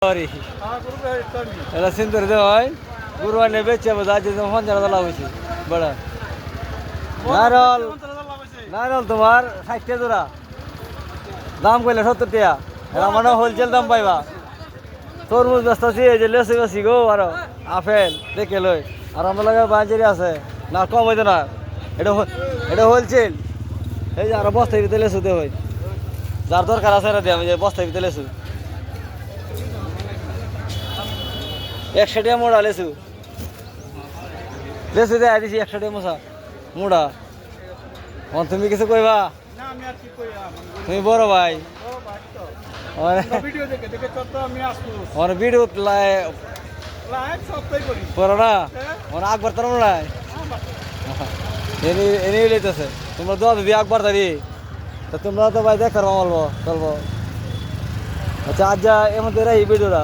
Sorry. Ela sindir de hoy. Gurwane beche bazaj je phone jara dala hoyছে বড় নারল তোমার 60 টাকা জোড়া দাম কইলে 70 টাকা এরা মনে হোলসেল দাম পাইবা তরমুজ বেচতাছি এই যে লেসু বেশি গো আর আপেল দেখে লই আর আমরা লাগে বাজারে আছে না কম হইতো না এটা হোলসেল এই যে আর বস্তায় ভিতরে লেসু দে হই যার দরকার আছে এরা দে আমি যে বস্তায় ভিতরে লেসু 100 টাকা মোড়া লেসু লেসু দে আইছি 100 টাকা মশা মোড়া তুমি কিছু কইবা না আমি আর কি কইরা তুমি বড় ভাই ভিডিও দেখে দেখে তো আমি আসবো ওর ভিডিও লাইভ সবটাই করি করো না ওর আকবর তোর নাই এনে লইতেছে তোমরা দোয়া দিদি আকবর দাঁড়ি তা তোমরা তো ভাই দেখার বলবো চলবো আচ্ছা আজ যা এর মধ্যে এই ভিডিওটা